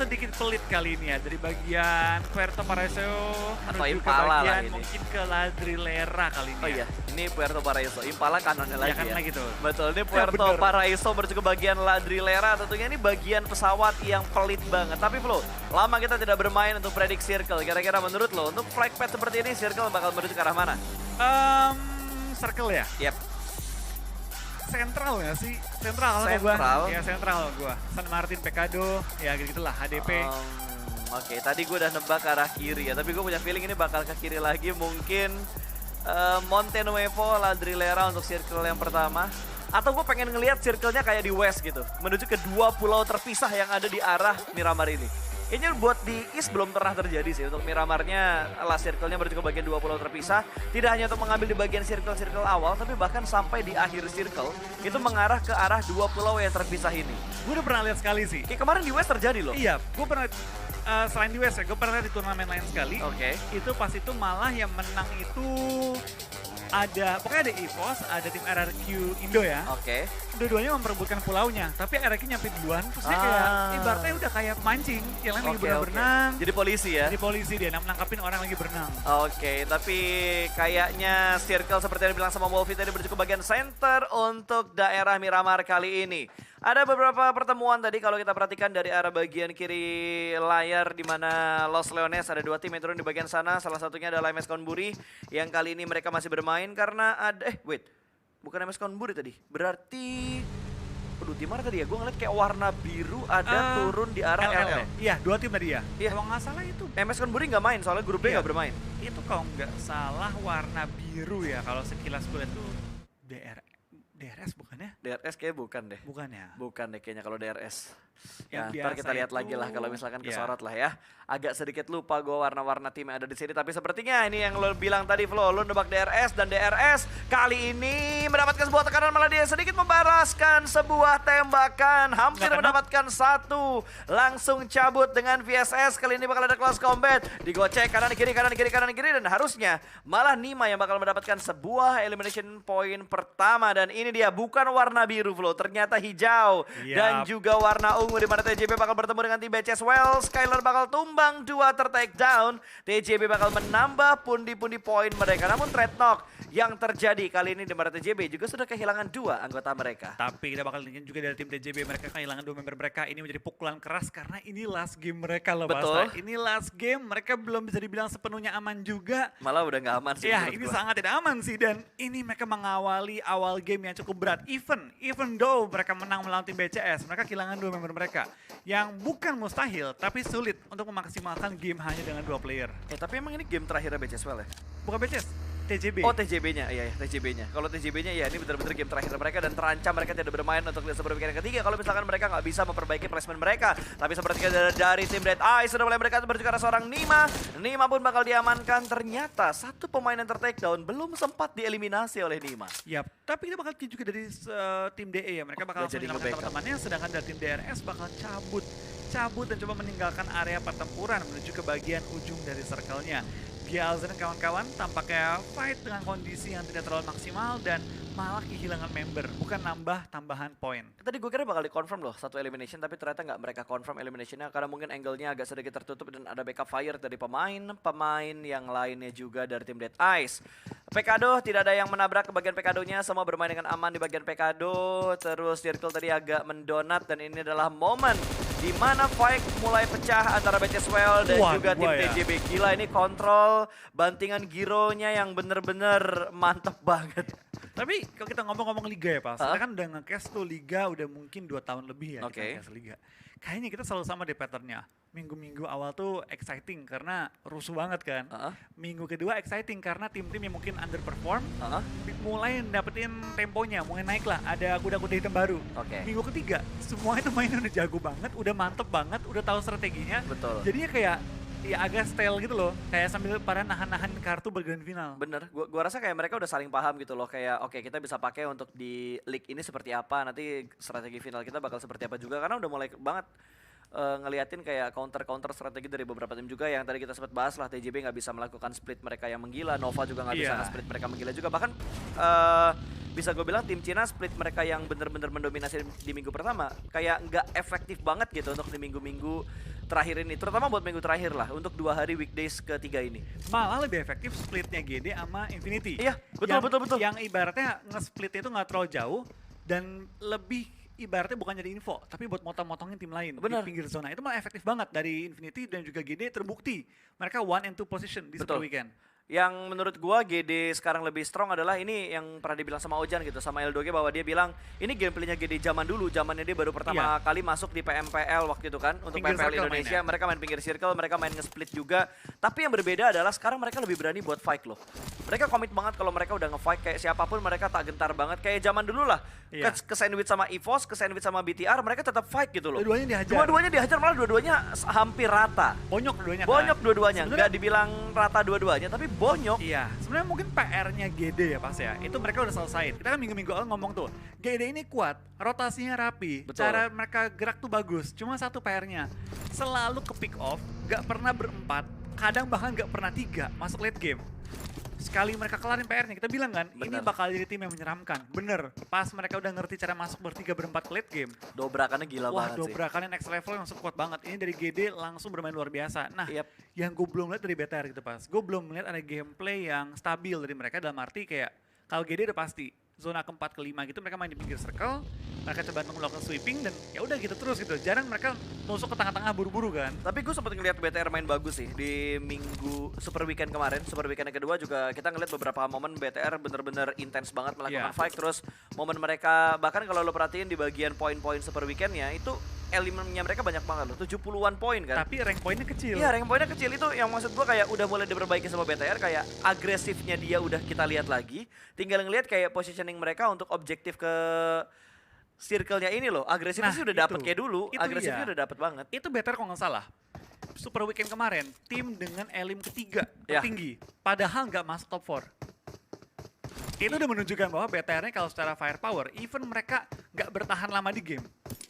sedikit pelit kali ini ya dari bagian Puerto Paraiso Atau menuju ke Impala lah bagian ini. mungkin ke Ladrilera kali ini. Oh iya, ini Puerto Paraiso. Impala kanannya lagi kan ya. lagi tuh. Betul, ini Puerto bener. Paraiso menuju ke bagian Ladrilera. Tentunya ini bagian pesawat yang pelit banget. Tapi Flo, lama kita tidak bermain untuk prediksi circle. Kira-kira menurut lo, untuk flag pad seperti ini, circle bakal menuju ke arah mana? Circle ya? Yep. Sentral ya sih? Sentral kalau Sentral? gua. Ya sentral kalau gua. San Martin, Pecado, ya gitu-gitulah HDP. Oke, tadi gue udah nebak ke arah kiri ya. Tapi gue punya feeling ini bakal ke kiri lagi. Mungkin Monte Nuevo, Ladrilera untuk circle yang pertama. Atau gue pengen ngelihat circle-nya kayak di West gitu. Menuju ke dua pulau terpisah yang ada di arah Miramar ini. Kayaknya buat di East belum pernah terjadi sih. Untuk Miramarnya, last circle-nya menuju ke bagian dua pulau terpisah. Tidak hanya untuk mengambil di bagian circle-circle awal, tapi bahkan sampai di akhir circle. Itu mengarah ke arah dua pulau yang terpisah ini. Gue udah pernah lihat sekali sih. Kayak kemarin di West terjadi loh. Iya, gue pernah selain di West ya, gue pernah di turnamen lain sekali. Oke. Itu pas itu malah yang menang itu pokoknya ada EVOS, ada tim RRQ Indo ya. Oke. Dua-duanya memperebutkan pulaunya, tapi RRQ nyampe duluan, terus dia kayak ibaratnya udah kayak mancing, yang lain lagi berenang. Jadi polisi ya? Jadi polisi dia nangkapin orang lagi berenang. Oke, tapi kayaknya circle seperti yang dibilang sama Wolfie tadi menuju ke bagian center untuk daerah Miramar kali ini. Ada beberapa pertemuan tadi kalau kita perhatikan dari arah bagian kiri layar di mana Los Leones ada dua tim yang turun di bagian sana. Salah satunya adalah MS Konburi yang kali ini mereka masih bermain karena ada bukan MS Konburi tadi. Berarti di mana tadi ya? Gue ngeliat kayak warna biru ada turun di arah LL. Iya, dua tim tadi ya. Iya. Kalau nggak salah itu MS Konburi nggak main soalnya grup B nggak bermain. itu kalau nggak salah warna biru ya. Kalau sekilas gue lihat tuh DRS bukan ya? DRS kayak bukan deh. Bukan ya? Bukan deh kayaknya kalau DRS. Yang Ya, ntar kita biasa lihat itu, lagi lah kalau misalkan ya. kesorot lah ya. Agak sedikit lupa gue warna-warna tim yang ada di sini. Tapi sepertinya ini yang lo bilang tadi Flo. Lo nebak DRS dan DRS kali ini mendapatkan sebuah tekanan. Malah dia sedikit membalaskan sebuah tembakan. Hampir mendapatkan satu. Langsung cabut dengan VSS. Kali ini bakal ada close combat. Digocek kanan kiri, kanan kiri, kanan kiri. Dan harusnya malah Nima yang bakal mendapatkan sebuah elimination point pertama. Dan ini dia bukan warna biru Flo. Ternyata hijau. Dan juga warna ungu di mana TJB bakal bertemu dengan tim BCS Well. Skylar bakal tumbang, dua ter-take down. TJB bakal menambah pundi-pundi poin mereka. Namun trade knock yang terjadi kali ini di mana TJB juga sudah kehilangan dua anggota mereka. Tapi kita bakal lihat juga dari tim TJB mereka kehilangan dua member mereka. Ini menjadi pukulan keras karena ini last game mereka loh. Betul. Basta. Ini last game, mereka belum bisa dibilang sepenuhnya aman juga. Malah udah nggak aman sih. Ya ini sangat tidak aman sih dan ini mereka mengawali awal game yang cukup berat. Even though mereka menang melawan tim BCS, mereka kehilangan dua member mereka. Yang bukan mustahil tapi sulit untuk memaksimalkan game hanya dengan dua player. Tapi emang ini game terakhirnya BCS Well ya? Bukan BCS, TJB. Oh TJB-nya, iya TJB-nya. Kalau TJB-nya ya ini benar-benar game terakhir mereka dan terancam mereka tidak bermain untuk liga sebelum yang ketiga kalau misalkan mereka nggak bisa memperbaiki placement mereka. Tapi seperti dari tim Red Eyes sudah mulai mereka menuju ke arah seorang Nima. Nima pun bakal diamankan. Ternyata satu pemain yang ter-takedown belum sempat dieliminasi oleh Nima. Yap, tapi kita bakal juga dari tim DE ya. Mereka bakal langsung menyelamatkan teman-temannya sedangkan dari tim DRS bakal cabut dan coba meninggalkan area pertempuran menuju ke bagian ujung dari circle-nya. Gialzen dan kawan-kawan tampaknya fight dengan kondisi yang tidak terlalu maksimal dan malah kehilangan member, bukan nambah tambahan poin. Tadi gue kira bakal di-confirm loh satu elimination, tapi ternyata nggak mereka confirm eliminationnya karena mungkin angle-nya agak sedikit tertutup dan ada backup fire dari pemain yang lainnya juga dari tim Dead Eyes. Pecado tidak ada yang menabrak ke bagian Pecadonya, semua bermain dengan aman di bagian Pecado. Terus Circle tadi agak mendonat dan ini adalah momen di mana fight mulai pecah antara BCS Well dan juga tim TJB. Gila ini kontrol bantingan Gironya yang bener-bener mantep banget. Tapi kalau kita ngomong-ngomong liga ya Pak, kita kan udah nge-cast tuh liga udah mungkin 2 tahun lebih ya kita nge-cast liga. Kayaknya kita selalu sama deh patternnya. Minggu-minggu awal tuh exciting karena rusuh banget kan. Minggu kedua exciting karena tim-tim yang mungkin underperform mulai dapetin temponya, mulai naik lah. Ada kuda-kuda hitam baru. Minggu ketiga semua itu mainnya udah jago banget, udah mantep banget, udah tahu strateginya. Betul. Jadinya kayak ya agak style gitu loh, kayak sambil pada nahan-nahan kartu bergrand final. Bener, gua rasa kayak mereka udah saling paham gitu loh, kayak oke, kita bisa pakai untuk di league ini seperti apa, nanti strategi final kita bakal seperti apa juga, karena udah mulai banget ngeliatin kayak counter strategi dari beberapa tim juga yang tadi kita sempat bahas lah. TJB nggak bisa melakukan split mereka yang menggila, Nova juga nggak bisa split mereka menggila juga, bahkan bisa gue bilang tim Cina split mereka yang bener-bener mendominasi di minggu pertama kayak nggak efektif banget gitu untuk di minggu-minggu terakhir ini, terutama buat minggu terakhir lah untuk 2 hari weekdays ketiga ini. Malah lebih efektif splitnya GD sama Infinity. Iya, betul. Yang ibaratnya nge-split itu nggak terlalu jauh dan lebih ibaratnya bukan jadi info, tapi buat motong-motongin tim lain Bener. di pinggir zona. Itu malah efektif banget dari Infinity dan juga GD terbukti. Mereka 1 and 2 position di Super Weekend. Yang menurut gua GD sekarang lebih strong adalah ini yang pernah dibilang sama Ojan gitu, sama Eldoge, bahwa dia bilang ini gameplaynya GD zaman dulu, zamannya dia baru pertama kali masuk di PMPL waktu itu kan, untuk Pinggir PMPL circle Indonesia, mainnya. mereka main pinggir circle, mereka main nge-split juga. Tapi yang berbeda adalah sekarang mereka lebih berani buat fight loh. Mereka komit banget kalau mereka udah nge-fight, kayak siapapun mereka tak gentar banget, kayak zaman dulu lah. Iya. Ke sandwich sama EVOS, ke sandwich sama BTR, mereka tetap fight gitu loh. Dua-duanya dihajar. Dua-duanya dihajar, malah dua-duanya hampir rata. Bonyok dua-duanya kan. Bonyok dua-duanya, Sebenarnya- nggak dibilang rata dua-duanya, tapi bonyok. Iya, sebenarnya mungkin PR-nya GD ya pas ya. Itu mereka udah selesai. Kita kan minggu-minggu awal ngomong tuh, GD ini kuat, rotasinya rapi, Betul. cara mereka gerak tuh bagus. Cuma satu PR-nya, selalu ke pick off, gak pernah berempat, kadang bahkan gak pernah 3 masuk late game. Sekali mereka kelarin PR-nya, kita bilang kan, ini Bener. bakal jadi tim yang menyeramkan. Bener, pas mereka udah ngerti cara masuk bertiga berempat ke late game, Dobrakannya gila wah banget sih. dobrakannya next level yang langsung kuat banget. Ini dari GD langsung bermain luar biasa. Nah, Yap. yang gue belum lihat dari BTR gitu pas, gue belum melihat ada gameplay yang stabil dari mereka, dalam arti kayak kalau GD udah pasti zona keempat kelima gitu mereka main di pinggir circle, mereka coba melakukan sweeping dan ya udah gitu terus gitu. Jarang mereka nusuk ke tengah-tengah buru-buru kan. Tapi gue sempat ngeliat BTR main bagus sih di minggu Super Weekend kemarin. Super Weekend yang kedua juga kita ngeliat beberapa momen BTR bener-bener intens banget melakukan Iya. fight. Terus momen mereka, bahkan kalau lo perhatiin di bagian poin-poin Super Weekendnya itu elemennya mereka banyak banget loh, 70-an poin kan. Tapi rank poinnya kecil. Iya, rank poinnya kecil itu yang maksud gua kayak udah mulai diperbaiki sama BTR, kayak agresifnya dia udah kita lihat lagi. Tinggal ngelihat kayak positioning mereka untuk objektif ke circle-nya ini loh. Agresifnya Nah, sih udah dapet itu. kayak dulu, Itu agresifnya iya. udah dapet banget. Itu BTR kalau nggak salah. Super Weekend kemarin, tim dengan elim ketiga Ya. tertinggi, padahal nggak masuk top 4. Itu udah menunjukkan bahwa BTR-nya kalau secara firepower, even mereka nggak bertahan lama di game,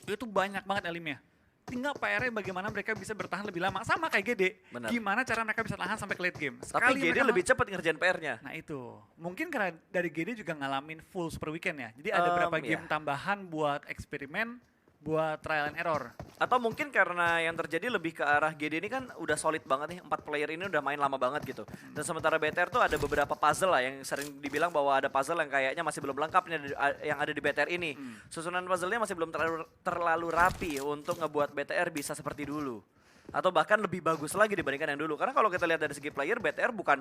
itu banyak banget elimnya. Tinggal PR-nya bagaimana mereka bisa bertahan lebih lama, sama kayak GD. Benar. Gimana cara mereka bisa tahan sampai ke late game. Tapi GD mereka lebih cepat ngerjain PR-nya. Nah itu, mungkin karena dari GD juga ngalamin full Super Weekend ya. Jadi ada beberapa game Iya. tambahan buat eksperimen, buat trial and error. Atau mungkin karena yang terjadi lebih ke arah GD ini kan udah solid banget nih, 4 player ini udah main lama banget gitu. Dan sementara BTR tuh ada beberapa puzzle lah yang sering dibilang bahwa ada puzzle yang kayaknya masih belum lengkap nih yang ada di BTR ini. Susunan puzzle-nya masih belum terlalu rapi untuk ngebuat BTR bisa seperti dulu. Atau bahkan lebih bagus lagi dibandingkan yang dulu. Karena kalau kita lihat dari segi player, BTR bukan,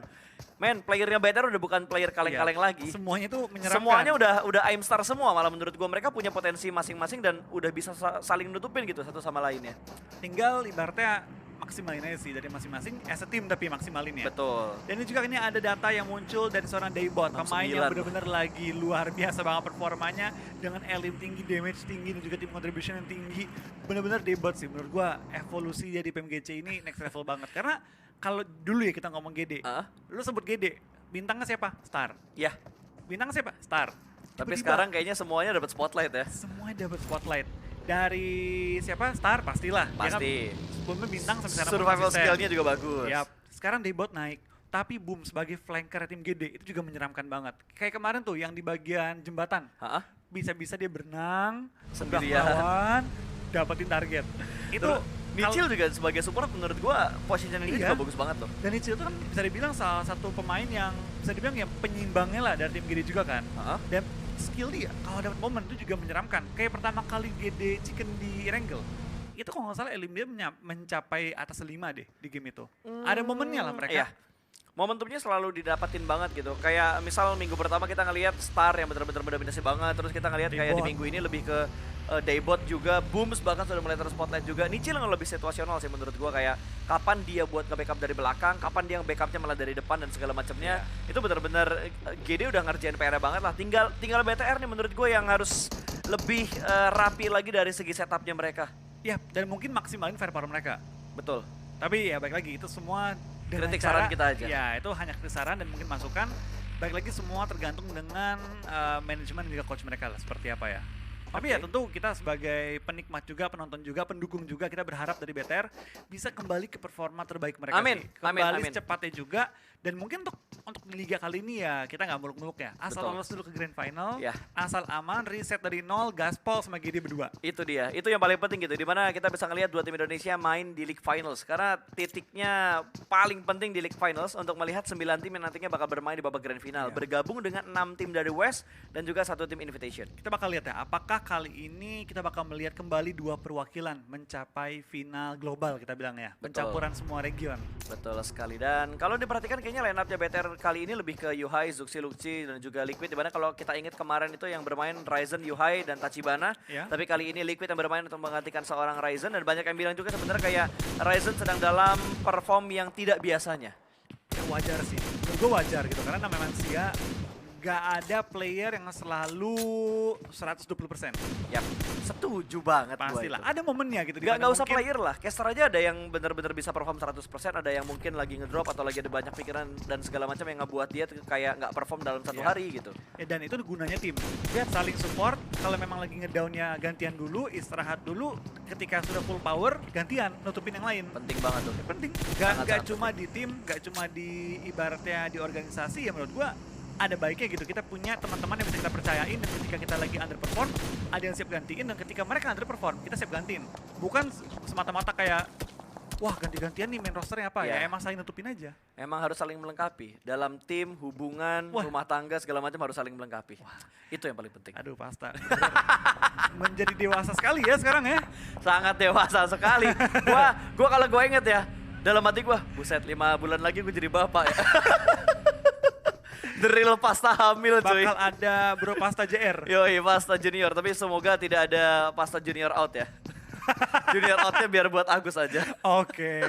playernya BTR udah bukan player kaleng-kaleng Iya. lagi. Semuanya itu menyeramkan. Semuanya udah aim star semua, malah menurut gua mereka punya potensi masing-masing dan udah bisa saling nutupin gitu satu sama lainnya. Tinggal ibaratnya maksimalin aja sih dari masing-masing as a team, tapi maksimalin ya. Betul. Dan ini juga ini ada data yang muncul dari seorang Daybot, pemain yang 69. benar-benar lagi luar biasa banget performanya dengan elim tinggi, damage tinggi dan juga tim contribution yang tinggi. Benar-benar Daybot sih menurut gua evolusi dia di PMGC ini next level banget. Karena kalau dulu ya kita ngomong GD, lu sebut GD, bintangnya siapa? Star. Ya, Bintangnya siapa? Star. tapi Tiba-tiba sekarang kayaknya semuanya dapat spotlight ya. semuanya dapat spotlight. Dari siapa? Star pastilah. Ya kan? Pasti. Sebelumnya bintang sampai sekarang Survival konsisten. skill-nya juga bagus. Yap. Sekarang Daybot naik, tapi Boom sebagai flanker tim GD itu juga menyeramkan banget. Kayak kemarin tuh yang di bagian jembatan, Hah? bisa-bisa dia berenang, sebelah Sendirian. lawan, dapetin target. Itu Terus Nichil juga sebagai support menurut gua positioning ini Iya. juga bagus banget loh. dan Nichil itu kan bisa dibilang salah satu pemain yang bisa dibilang yang penyeimbangnya lah dari tim GD juga kan. Hah? Dan skill dia kalau dapat momen itu juga menyeramkan. Kayak pertama kali GD Chicken di Wrangle, itu kalau nggak salah elim dia mencapai atas 5 deh di game itu. Ada momennya lah mereka. Iya. Momentumnya selalu didapatin banget gitu. Kayak misal minggu pertama kita ngelihat Star yang benar-benar mendominasi banget, terus kita ngelihat kayak di Daybot. minggu ini lebih ke Daybot juga, Booms bahkan sudah mulai terspotlight juga. Nichil yang lebih situasional sih menurut gua, kayak kapan dia buat nge-backup dari belakang, kapan dia nge-backupnya malah dari depan dan segala macamnya. Itu benar-benar GD udah ngerjain PR banget lah. Tinggal BTR nih menurut gua yang harus lebih rapi lagi dari segi setupnya mereka. Ya, dan mungkin maksimalin firepower mereka. Betul. Tapi ya baik lagi itu semua dengan Kritik cara, saran kita aja. Ya, itu hanya kritik saran dan mungkin masukan. Baik lagi semua tergantung dengan manajemen dan juga coach mereka lah seperti apa ya. Tapi ya Oke. tentu kita sebagai penikmat juga, penonton juga, pendukung juga, kita berharap dari BTR bisa kembali ke performa terbaik mereka Amin, sih. amin, Kembali amin. secepatnya juga Dan mungkin untuk liga kali ini ya kita nggak muluk-muluk ya. Asal Betul. lolos dulu ke Grand Final, Ya. asal aman, reset dari nol, gaspol sama GD berdua. Itu dia, itu yang paling penting gitu. Dimana kita bisa ngelihat dua tim Indonesia main di League Finals. Karena titiknya paling penting di League Finals untuk melihat 9 tim yang nantinya bakal bermain di babak Grand Final. Iya. Bergabung dengan 6 tim dari West dan juga 1 tim Invitation. Kita bakal lihat ya, apakah kali ini kita bakal melihat kembali 2 perwakilan mencapai final global kita bilang ya. Betul. Pencampuran semua region. Betul sekali. Dan kalau diperhatikan kayaknya line up-nya BTR kali ini lebih ke Yuhai, Zuxi, Luxi, dan juga Liquid. Dimana kalau kita ingat kemarin itu yang bermain Ryzen, Yuhai, dan Tachibana. Ya. Tapi kali ini Liquid yang bermain untuk menggantikan seorang Ryzen. Dan banyak yang bilang juga sebenarnya kayak Ryzen sedang dalam perform yang tidak biasanya. Ya wajar sih, menurut gue wajar gitu. Karena namanya manusia, gak ada player yang selalu 120%. Yap, setuju banget gua Pastilah, itu. ada momennya gitu. Nggak dimana usah mungkin- player lah, caster aja ada yang benar-benar bisa perform 100%, ada yang mungkin lagi ngedrop atau lagi ada banyak pikiran dan segala macam yang ngebuat dia tuh kayak nggak perform dalam satu Iya. hari gitu. Ya, dan itu gunanya tim. Dia saling support, kalau memang lagi ngedownnya gantian dulu, istirahat dulu, ketika sudah full power, gantian, nutupin yang lain. Penting banget tuh. Penting, Sangat-sangat gak cuma di tim, gak cuma di ibaratnya di organisasi ya menurut gua ada baiknya gitu, kita punya teman-teman yang bisa kita percayain dan ketika kita lagi underperform, ada yang siap gantiin dan ketika mereka underperform, kita siap gantiin. Bukan semata-mata kayak, wah ganti-gantian nih main rosternya apa Iya. ya, emang saling nutupin aja. Emang harus saling melengkapi. Dalam tim, hubungan, Wah. rumah tangga, segala macam harus saling melengkapi. Itu yang paling penting. Aduh pasta. Menjadi dewasa sekali ya sekarang ya. Sangat dewasa sekali. Gua kalau gua inget ya, dalam hati gua, buset 5 bulan lagi gue jadi bapak ya. The real pasta hamil cuy. Bakal ada bro pasta JR. Yoi, pasta junior. Tapi semoga tidak ada pasta junior out ya. Junior outnya biar buat Agus aja. Oke.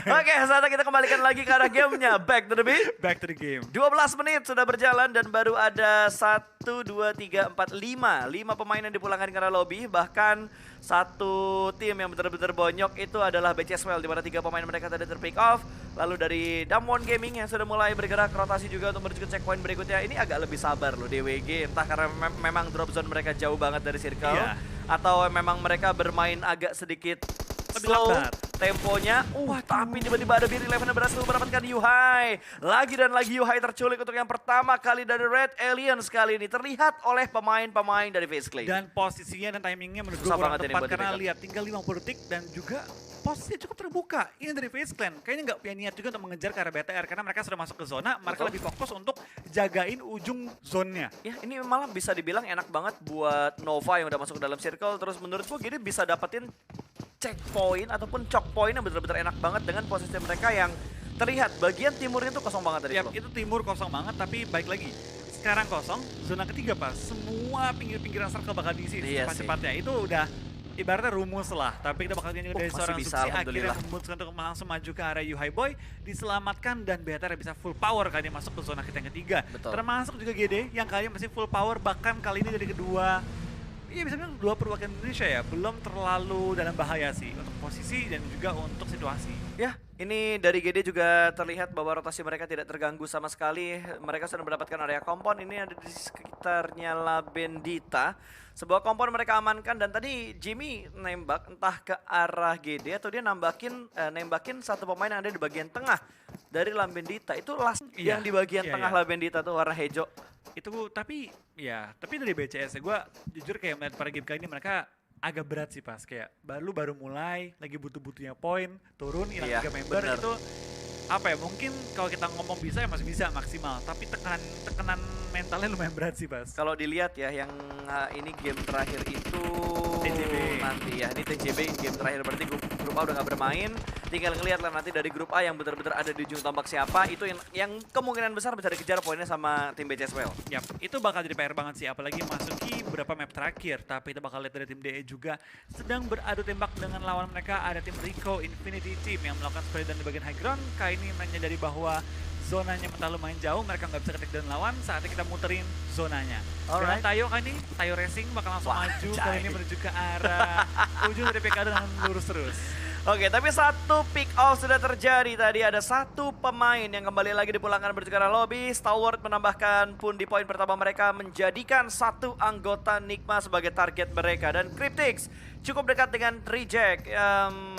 Oke, saatnya kita kembalikan lagi ke arah gamenya. Back to the beat. Back to the game. 12 menit sudah berjalan dan baru ada 1, 2, 3, 4, 5 pemain yang dipulangkan ke arah lobby. Bahkan satu tim yang benar-benar bonyok itu adalah BCSWell, di mana 3 pemain mereka tadi terpick off. Lalu dari Damwon Gaming yang sudah mulai bergerak rotasi juga untuk menuju ke checkpoint berikutnya. Ini agak lebih sabar loh DWG, entah karena memang drop zone mereka jauh banget dari circle. Iya. Atau memang mereka bermain agak sedikit Lebih slow lambat. temponya. Tapi tiba-tiba ada Beer Eleven yang berhasil mendapatkan Yuhai. Lagi dan lagi Yuhai terculik untuk yang pertama kali dari Red Aliens kali ini. Terlihat oleh pemain-pemain dari FaZe Clan. Dan posisinya dan timingnya menurut gue Susah kurang banget ini tepat buat karena di-backup. lihat tinggal 50 detik dan juga posisinya cukup terbuka. Ini dari FaZe Clan. Kayaknya nggak punya niat juga untuk mengejar ke arah BTR karena mereka sudah masuk ke zona. Mereka Betul. lebih fokus untuk jagain ujung zonnya. Ya, ini malah bisa dibilang enak banget buat Nova yang udah masuk ke dalam circle. Terus menurut gua gini bisa dapetin checkpoint ataupun choke point yang bener-bener enak banget dengan posisi mereka yang terlihat bagian timurnya tuh kosong banget dari Yap, itu timur kosong banget tapi baik lagi. Sekarang kosong, zona ketiga pas. Semua pinggir-pinggiran circle bakal diisi Iya secepat-cepatnya. Itu udah ibaratnya rumus lah. Tapi kita bakal lihat dari masih seorang bisa, Zuxi akhirnya alhamdulillah. memutuskan untuk langsung maju ke arah Yuhai Boy. Diselamatkan dan BTR bisa full power kali ini masuk ke zona kita yang ketiga. Betul. Termasuk juga GD yang kali ini masih full power. Bahkan kali ini dari kedua, iya bisa bilang dua perwakilan Indonesia ya. Belum terlalu dalam bahaya sih untuk posisi dan juga untuk situasi. Ya, ini dari GD juga terlihat bahwa rotasi mereka tidak terganggu sama sekali. Mereka sudah mendapatkan area kompon. Ini ada di sekitarnya La Bendita. Sebuah kompon mereka amankan dan tadi Jimmy nembak entah ke arah GD atau dia nembakin satu pemain yang ada di bagian tengah dari La Bendita. Itu last Iya, yang di bagian iya, tengah iya. La Bendita tuh warna hijau. Itu tapi dari BCS gue jujur kayak melihat para game kali ini mereka agak berat sih pas kayak baru mulai lagi butuh-butuhnya poin turun hilang Iya, 3 member bener. itu apa ya mungkin kalau kita ngomong bisa ya masih bisa maksimal tapi tekanan mentalnya lumayan berat sih pas. Kalau dilihat ya yang ini game terakhir itu TJB. nanti ya, ini TJB game terakhir berarti grup A udah nggak bermain. Tinggal ngelihat lah nanti dari grup A yang benar-benar ada di ujung tombak siapa itu yang kemungkinan besar bisa dikejar poinnya sama tim BCSWell. Yap, itu bakal jadi PR banget sih apalagi masuki beberapa map terakhir tapi kita bakal lihat dari tim DE juga sedang beradu tembak dengan lawan mereka ada tim Rico Infinity Team yang melakukan spray dan di bagian high ground. Kali ini menyadari bahwa zonanya mentah lumayan jauh, mereka nggak bisa ketik dan lawan, saatnya kita muterin zonanya. Dengan Alright. Tayo kan ini, Tayo Racing bakal langsung Wah, maju, jai. kali ini menuju ke arah ujung dari PK dengan lurus terus. Oke, tapi satu pick off sudah terjadi tadi. Ada satu pemain yang kembali lagi dipulangkan menuju ke arah lobby. Stalwart menambahkan pundi poin pertama mereka menjadikan satu anggota Nigma sebagai target mereka. Dan Cryptix cukup dekat dengan reject.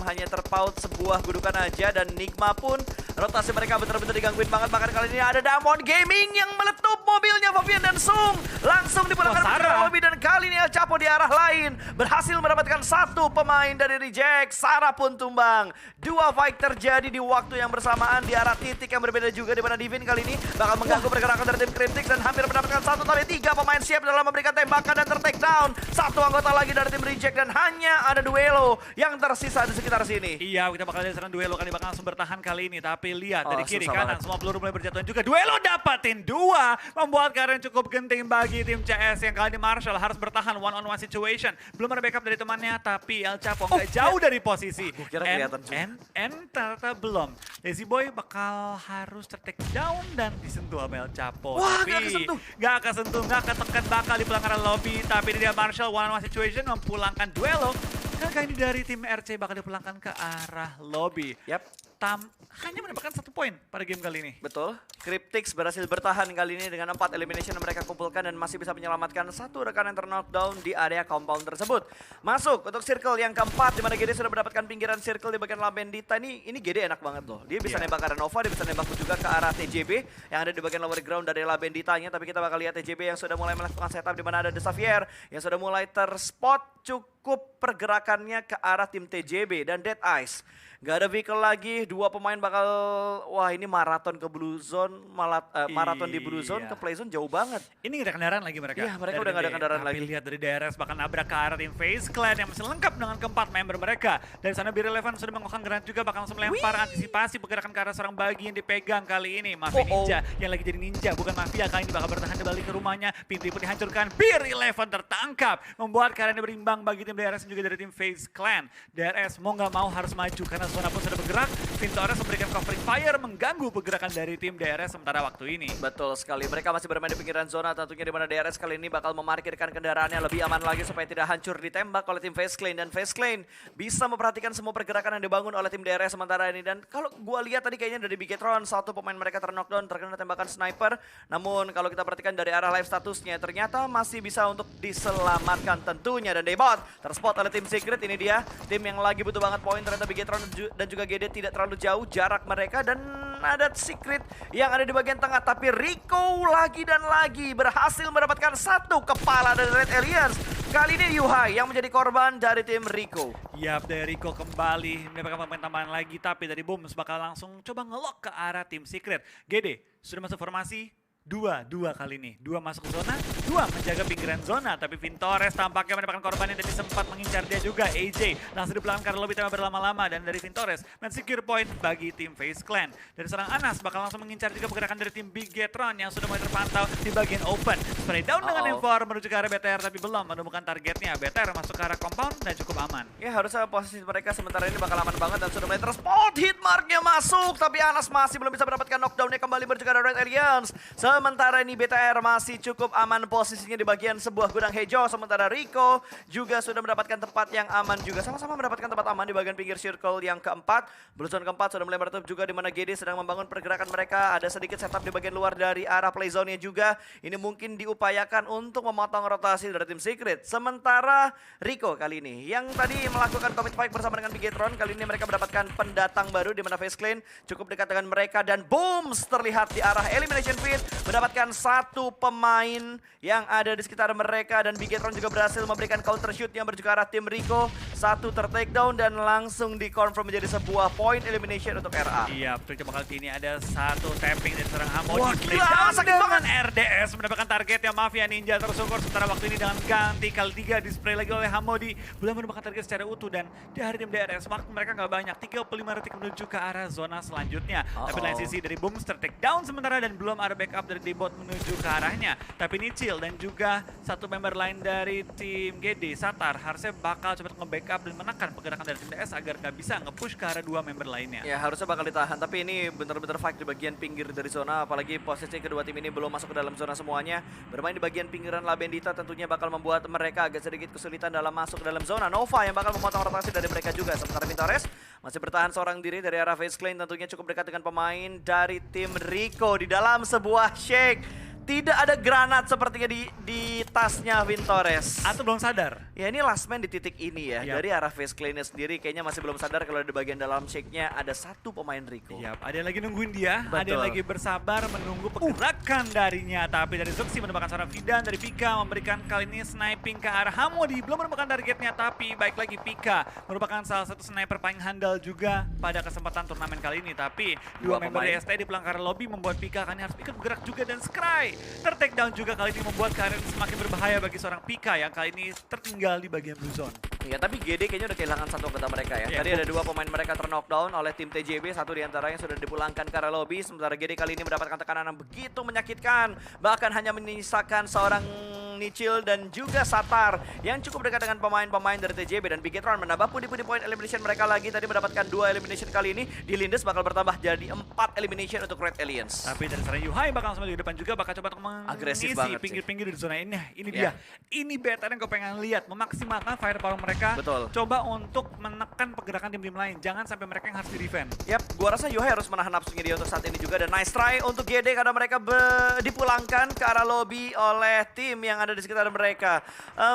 Hanya terpaut sebuah gudukan aja dan Nigma pun Rotasi mereka benar-benar digangguin banget. Bahkan kali ini ada Diamond Gaming yang meletup mobilnya Fabian dan Sung. Langsung dipulangkan ke lobby dan kali ini El Chapo di arah lain. Berhasil mendapatkan satu pemain dari reject. Sarah pun tumbang. Dua fight terjadi di waktu yang bersamaan di arah titik yang berbeda juga, di mana Divin kali ini bakal mengganggu pergerakan dari tim Cryptix dan hampir mendapatkan satu dari tiga pemain siap dalam memberikan tembakan dan ter-take down. Satu anggota lagi dari tim reject dan hanya ada Duelo yang tersisa di sekitar sini. Iya, kita bakal lihat sekarang Duelo kali bakal langsung bertahan kali ini. Tapi lihat dari kiri susah kanan banget. semua peluru mulai berjatuhan juga. Duelo dapatin dua, membuat keadaan cukup genting bagi tim CS yang kali ini Marshall harus bertahan one on one situation. Belum ada backup dari temannya, tapi El Chapo nggak jauh dari posisi. Kira kelihatan Ternyata belum. Lazy Boy bakal harus ter-take down dan disentuh sama El Chapo. Wah, Tapi nggak kesentuh, nggak ketekan, bakal dipulangkan lobby. Tapi dia Marshall one on one situation mempulangkan Duelo. Dan kali ini dari tim RC bakal dipulangkan ke arah lobby. Yap. Hanya mendapatkan 1 poin pada game kali ini. Betul. Cryptix berhasil bertahan kali ini dengan 4 elimination yang mereka kumpulkan dan masih bisa menyelamatkan satu rekan yang ter-knockdown di area compound tersebut. Masuk untuk circle yang keempat, di mana GD sudah mendapatkan pinggiran circle di bagian Labendita. Ini GD enak banget loh. Dia bisa nembak arah Nova, dia bisa nembak juga ke arah TJB yang ada di bagian lower ground dari Labenditanya. Tapi kita bakal lihat TJB yang sudah mulai melakukan setup, di mana ada The Xavier yang sudah mulai terspot cukup pergerakannya ke arah tim TJB dan Dead Eyes. Gak ada vehicle lagi, dua pemain bakal, wah ini maraton ke Blue Zone, maraton di Blue Zone ke Play Zone jauh banget. Ini gak ada kendaraan lagi mereka. Iya, mereka udah gak ada kendaraan lagi. Tapi lihat dari DRS bahkan nabrak ke arah tim FaZe Clan yang masih lengkap dengan keempat member mereka. Dari sana BeRelevant sudah mengokan granat juga, bakal langsung melempar antisipasi pergerakan ke arah seorang bagi yang dipegang kali ini. Mafia Ninja yang lagi jadi ninja, bukan Mafia, kali ini bakal bertahan kembali ke rumahnya. Pintu pun dihancurkan, BeRelevant tertangkap. Membuat keadaannya berimbang bagi tim DRS dan juga dari tim FaZe Clan. DRS mau gak mau harus maju karena zona pun sudah bergerak. Vintores memberikan covering fire mengganggu pergerakan dari tim DRS sementara waktu ini. Betul sekali, mereka masih bermain di pinggiran zona tentunya, di mana DRS kali ini bakal memarkirkan kendaraannya lebih aman lagi supaya tidak hancur ditembak oleh tim FaZe Clan. Dan FaZe Clan bisa memperhatikan semua pergerakan yang dibangun oleh tim DRS sementara ini. Dan kalau gua lihat tadi kayaknya dari Bigetron, satu pemain mereka ter-knockdown terkena tembakan sniper. Namun kalau kita perhatikan dari arah live statusnya ternyata masih bisa untuk diselamatkan tentunya. Dan Daybot terspot oleh tim Secret, ini dia tim yang lagi butuh banget poin. Ternyata Bigetron dan juga GD tidak terlalu jauh jarak mereka, dan ada Secret yang ada di bagian tengah. Tapi Rico lagi dan lagi berhasil mendapatkan satu kepala dari Red Aliens. Kali ini Yuhai yang menjadi korban dari tim Rico. Yap, dari Rico kembali mendapatkan pemain tambahan lagi, tapi dari Booms bakal langsung coba ngelok ke arah tim Secret. GD sudah masuk formasi. Dua kali ini. Dua masuk ke zona, dua menjaga pinggiran zona. Tapi Vintores tampaknya mendapatkan korban yang tadi sempat mengincar dia juga. AJ langsung dipulangkan karena lobby tema berlama-lama. Dan dari Vintores men-secure point bagi tim FaZe Clan. Dari serang Anas bakal langsung mengincar juga pergerakan dari tim Bigetron yang sudah mulai terpantau di bagian open. Spray down dengan M4 menuju ke arah BTR tapi belum menemukan targetnya. BTR masuk ke arah compound dan cukup aman. Ya harusnya posisi mereka sementara ini bakal aman banget dan sudah mulai terspot. Hitmarknya masuk tapi Anas masih belum bisa mendapatkan knockdownnya, kembali menuju ke arah Red Aliens. Sementara ini BTR masih cukup aman posisinya di bagian sebuah gudang hijau. Sementara Rico juga sudah mendapatkan tempat yang aman juga. Sama-sama mendapatkan tempat aman di bagian pinggir circle yang keempat. Blue Zone keempat sudah mulai bertutup juga, di mana GD sedang membangun pergerakan mereka. Ada sedikit setup di bagian luar dari arah play zone-nya juga. Ini mungkin diupayakan untuk memotong rotasi dari tim Secret. Sementara Rico kali ini yang tadi melakukan commit fight bersama dengan Bigetron. Kali ini mereka mendapatkan pendatang baru di mana FaZe Clan cukup dekat dengan mereka. Dan Booms terlihat di arah Elimination Pit mendapatkan satu pemain yang ada di sekitar mereka, dan Bigetron juga berhasil memberikan counter shoot yang menuju ke arah tim Rico. Satu ter-take down dan langsung di-confirm menjadi sebuah point elimination untuk RA. Iya, coba kali ini ada satu tapping dari seorang Hamo. Wah, gila, sakit banget. RDS mendapatkan targetnya Mafia Ninja tersyukur, sementara waktu ini dengan ganti kali 3 display lagi oleh Hamodi. Belum menemukan target secara utuh, dan dari tim DRS waktu mereka nggak banyak, 35 detik menuju ke arah zona selanjutnya. Tapi lain sisi dari Booms ter-take down sementara dan belum ada backup dari Debot menuju ke arahnya. Tapi Nichil dan juga satu member lain dari tim GD, Satar, harusnya bakal coba nge-backup dan menekan pergerakan dari tim DS agar gak bisa nge-push ke arah dua member lainnya. Ya harusnya bakal ditahan, tapi ini bener-bener fight di bagian pinggir dari zona. Apalagi posisi kedua tim ini belum masuk ke dalam zona semuanya. Bermain di bagian pinggiran Labendita tentunya bakal membuat mereka agak sedikit kesulitan dalam masuk ke dalam zona. Nova yang bakal memotong rotasi dari mereka juga. Sementara Vintores masih bertahan seorang diri dari arah FaZe Clan, tentunya cukup dekat dengan pemain dari tim Rico di dalam sebuah shake. Tidak ada granat sepertinya di tasnya Vintores. Atau belum sadar. Ya ini last man di titik ini ya. Yap. Dari arah Face Clan-nya sendiri kayaknya masih belum sadar kalau di bagian dalam shake-nya ada satu pemain Rico. Yap, ada yang lagi nungguin dia, ada Betul. yang lagi bersabar menunggu pergerakan darinya. Tapi dari Zuxi menembakkan seorang Fidan, dari Pika memberikan kali ini sniping ke arah Hamodi. Belum menemukan targetnya, tapi baik lagi Pika merupakan salah satu sniper paling handal juga pada kesempatan turnamen kali ini. Tapi dua member pemain. DST di pelanggaran lobby membuat Pika kali ini harus ikut bergerak juga, dan Scry ter-take down juga kali ini membuat keadaan semakin berbahaya bagi seorang Pika yang kali ini tertinggal di bagian blue zone. Ya tapi GD kayaknya udah kehilangan satu anggota mereka ya. Ya, Tadi ada dua pemain mereka ter-knockdown oleh tim TJB, satu diantaranya sudah dipulangkan ke arah lobby. Sementara GD kali ini mendapatkan tekanan yang begitu menyakitkan. Bahkan hanya menyisakan seorang Nichil dan juga Satar yang cukup dekat dengan pemain-pemain dari TJB. Dan Bigetron menambah pundi-pundi poin elimination mereka lagi. Tadi mendapatkan 2 elimination kali ini. Di Lindes bakal bertambah jadi 4 elimination untuk Red Aliens. Tapi dari sana Yuhai bakal langsung di depan juga, bakal coba untuk Agresif mengisi banget pinggir-pinggir di zona ini. Ini Ya. dia. Ini beta yang gue pengen lihat, memaksimalkan firepower mereka. Betul. Coba untuk menekan pergerakan tim-tim lain. Jangan sampai mereka yang harus di-defend. Yap, gua rasa Yuhai harus menahan nafsunya dia untuk saat ini juga. Dan nice try untuk GD karena mereka dipulangkan ke arah lobby oleh tim yang ada di sekitar mereka.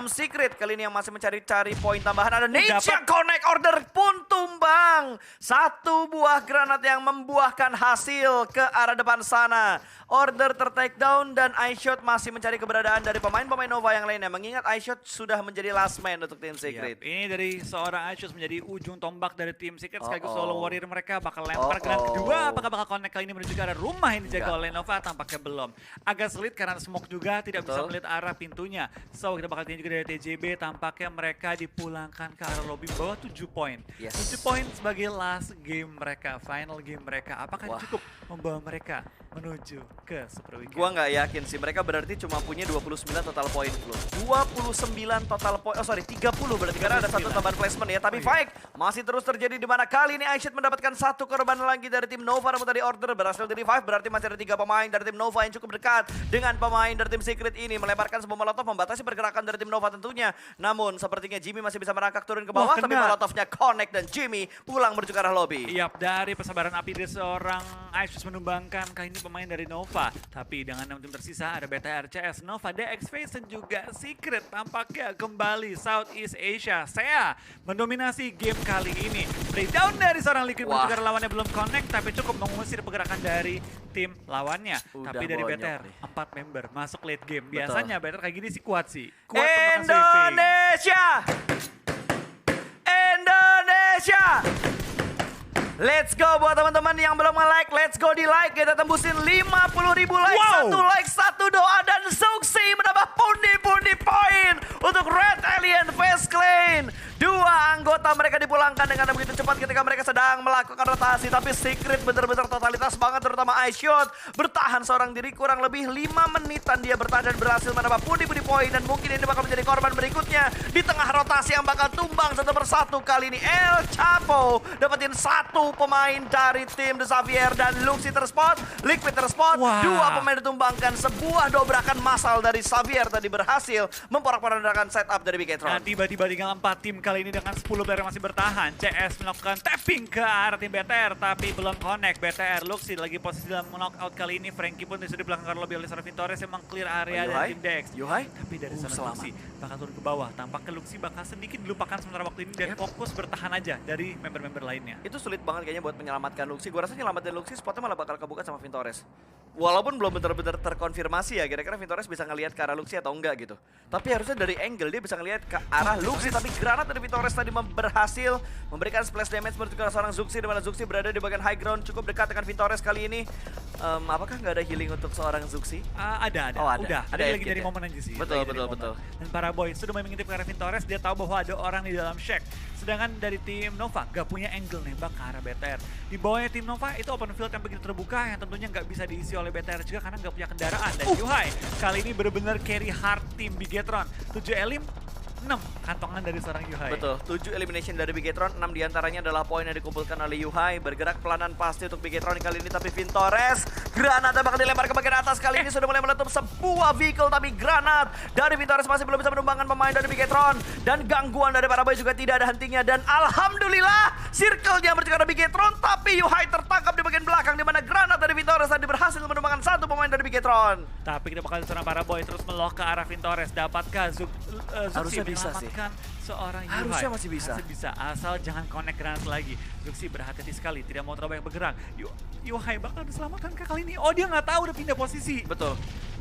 Secret kali ini yang masih mencari-cari poin tambahan. Ada Nietzsche Dapat. connect, order pun tumbang. Satu buah granat yang membuahkan hasil ke arah depan sana. Order ter-take down dan iShot masih mencari keberadaan dari pemain-pemain Nova yang lainnya. Mengingat iShot sudah menjadi last man untuk tim Secret. Yap, ini dari seorang Ashus menjadi ujung tombak dari tim Secret, sekaligus Oh-oh. solo warrior mereka bakal lempar granat kedua. Apakah bakal connect kali ini menuju ke arah rumah yang dijaga Enggak. oleh Nova? Tampaknya belum. Agak sulit karena smoke juga, tidak bisa Betul. melihat arah pintunya. So kita bakal lihat juga dari TJB, tampaknya mereka dipulangkan ke arah lobby bawah 7 poin. Yes. 7 poin sebagai last game mereka, final game mereka. Apakah Wah. cukup membawa mereka menuju ke Super Weekend? Gua nggak yakin sih, mereka berarti cuma punya 29 total poin bro. 29 total poin, 30 berarti karena ada satu 29. tambahan placement ya. Tapi Oh, iya. fight masih terus terjadi di mana kali ini iShot mendapatkan satu korban lagi dari tim Nova. Namun tadi order berhasil di revive, berarti masih ada 3 pemain dari tim Nova yang cukup dekat dengan pemain dari tim Secret ini. Melemparkan sebuah molotov membatasi pergerakan dari tim Nova tentunya. Namun sepertinya Jimmy masih bisa merangkak turun ke bawah, Wah, tapi kena. molotovnya connect dan Jimmy pulang menuju ke arah lobby. Yap, dari persabaran api dari seorang Ashus menumbangkan kali ini pemain dari Nova. Tapi dengan 6 tim tersisa ada Beta RCS, Nova, DX Face dan juga Secret. Tampaknya kembali Southeast Asia. Sea mendominasi game kali ini. Breakdown dari seorang Liquid Wah. menuju ke arah lawannya belum connect, tapi cukup mengusir pergerakan dari tim lawannya. Udah Tapi dari bonyok BTR, nih. 4 member masuk late game. Betul. Biasanya BTR kayak gini sih kuat sih. Kuat untuk nge-saving. Indonesia! Indonesia! Let's go buat teman-teman yang belum nge-like, let's go di like. Kita tembusin 50.000 like, Wow. satu like, satu doa, dan Zuxi menambah pundi-pundi poin untuk Red Alien Face Clan. 2 anggota mereka dipulangkan dengan begitu cepat ketika mereka sedang melakukan rotasi. Tapi Secret benar-benar totalitas banget, terutama iShot. Bertahan seorang diri kurang lebih 5 menitan dia bertahan dan berhasil menambah pundi-pundi poin. Dan mungkin ini bakal menjadi korban berikutnya di tengah rotasi yang bakal tumbang satu persatu. Kali ini El Chapo dapetin 1 pemain dari tim The Xavier dan Luxi terspot, Liquid terspot. Wah. 2 pemain ditumbangkan. Sebuah dobrakan massal dari Xavier tadi berhasil memporak-porandakan setup dari Bigetron. Nah, tiba-tiba tinggal 4 tim kali ini dengan 10 player masih bertahan. CS melakukan tapping ke arah tim BTR, tapi belum connect. BTR Luxi lagi posisi dalam knockout kali ini. Frankie pun sudah di belakang lobby oleh seorang Vintores yang meng-clear area Oh, dari tim Dex. Yuhai? Tapi dari sana selamat. Luxi bakal turun ke bawah. Tampaknya Luxi bakal sedikit dilupakan sementara waktu ini dan fokus bertahan aja dari member-member lainnya. Itu sulit banget kayaknya buat menyelamatkan Luxi. Gua rasa nyelamatin Luxi spotnya malah bakal kebuka sama Vintores. Walaupun belum benar-benar terkonfirmasi ya, kira-kira Vintores bisa ngelihat ke arah Luxi atau enggak gitu. Tapi harusnya dari angle dia bisa ngelihat ke arah Luxi. Tapi granat dari Vintores tadi berhasil memberikan splash damage menuju ke arah seorang Zuxi, di mana Zuxi berada di bagian high ground cukup dekat dengan Vintores kali ini. Apakah nggak ada healing untuk seorang Zuxi? Ada. Oh, ada. Udah, Ada ada lagi edit dari ya? momen aja sih. Betul, Lagi dari betul, momen. Dan para boys sudah mulai mengintip ke arah Vintores, dia tahu bahwa ada orang di dalam shack. Sedangkan dari tim Nova gak punya angle nembak ke arah BTR. Di bawahnya tim Nova itu open field yang begitu terbuka yang tentunya nggak bisa diisi oleh BTR juga karena nggak punya kendaraan. Dan Yuhai kali ini benar-benar carry hard tim Bigetron. 7 elim, 6 kantongan dari seorang Yuhai. Betul, 7 elimination dari Bigetron, 6 diantaranya adalah poin yang dikumpulkan oleh Yuhai. Bergerak pelanan pasti untuk Bigetron kali ini, tapi Vintores Granat yang bakal dilempar ke bagian atas. Kali ini sudah mulai meletup sebuah vehicle, tapi granat dari Vintores masih belum bisa menumbangkan pemain dari Bigetron. Dan gangguan dari para boy juga tidak ada hentinya. Dan alhamdulillah, circle-nya bercakap dari Bigetron, tapi Yuhai tertangkap di bagian belakang, di mana granat dari Vintores tadi berhasil menumbangkan satu pemain dari Bigetron. Tapi kita bakal serang para boy terus melock ke arah Vintores. Dapatkah Zuxi Harusnya bisa sih. menyelamatkan seorang Yuhai? Harusnya masih bisa. Masih bisa, asal jangan connect granat lagi. Zuxi berhati-hati sekali, tidak mau terlalu banyak bergerak. Yuhai bakal diselamatkan ke kali ini. Oh, dia nggak tahu udah pindah posisi. Betul.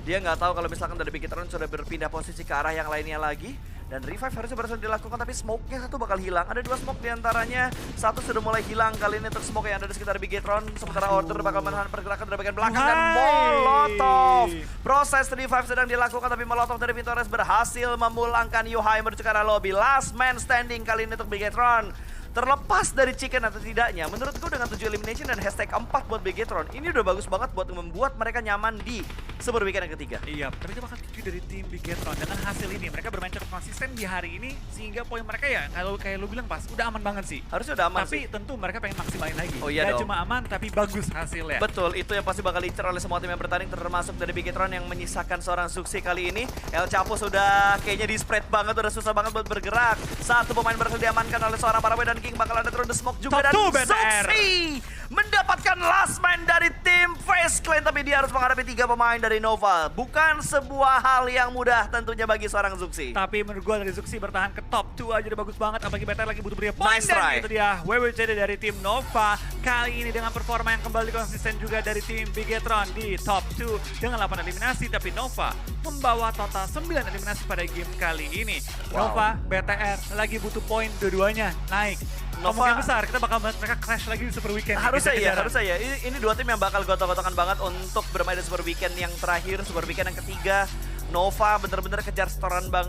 Dia nggak tahu kalau misalkan dari Bigetron sudah berpindah posisi ke arah yang lainnya lagi. Dan revive harusnya berhasil dilakukan, tapi smoke-nya satu bakal hilang. Ada 2 smoke diantaranya, satu sudah mulai hilang kali ini untuk smoke yang ada di sekitar Bigetron. Sementara Order bakal menahan pergerakan dari bagian belakang dan Molotov. Proses revive sedang dilakukan, tapi Molotov dari Vintores berhasil memulangkan Yuhai menuju ke arah lobby. Last man standing kali ini untuk Bigetron. Terlepas dari chicken atau tidaknya, menurutku dengan 7 elimination dan hashtag 4 buat Bigetron, ini udah bagus banget buat membuat mereka nyaman di Super Weekend yang ketiga. Iya, tapi itu bakal 7 dari tim Bigetron. Dengan hasil ini, mereka bermain cukup konsisten di hari ini, sehingga poin mereka ya, kalau kayak lu bilang pas, udah aman banget sih. Harusnya udah aman tapi sih. tentu mereka pengen maksimalin lagi. Oh iya Gak dong. cuma aman, tapi bagus hasilnya. Betul, itu yang pasti bakal diincar oleh semua tim yang bertanding, termasuk dari Bigetron yang menyisakan seorang Zuxi kali ini. El Chapo sudah kayaknya di spread banget, udah susah banget buat bergerak. Satu pemain berhasil diamankan oleh seorang Paraboy dan King bakal ada turun the smoke juga. Top Dan 2 BTR. Zuxi mendapatkan last man dari tim Face Clan, tapi dia harus menghadapi 3 pemain dari Nova. Bukan sebuah hal yang mudah tentunya bagi seorang Zuxi. Tapi menurut gue dari Zuxi bertahan ke top 2 aja udah bagus banget. Apalagi BTR lagi butuh beri poin. Nice Dan try. itu dia WWCD dari tim Nova. Kali ini dengan performa yang kembali konsisten juga dari tim Bigetron di top 2. Dengan 8 eliminasi, tapi Nova membawa total 9 eliminasi pada game kali ini. Wow. Nova, BTR lagi butuh poin dua-duanya naik. Nova- Kemungkinan besar kita bakal melihat mereka crash lagi di Super Weekend. Harusnya iya, Kejar-kejaran. harusnya ya. Ini 2 tim yang bakal gotok-gotokan banget untuk bermain di Super Weekend yang terakhir, Super Weekend yang ketiga. Nova bener-bener kejar setoran banget.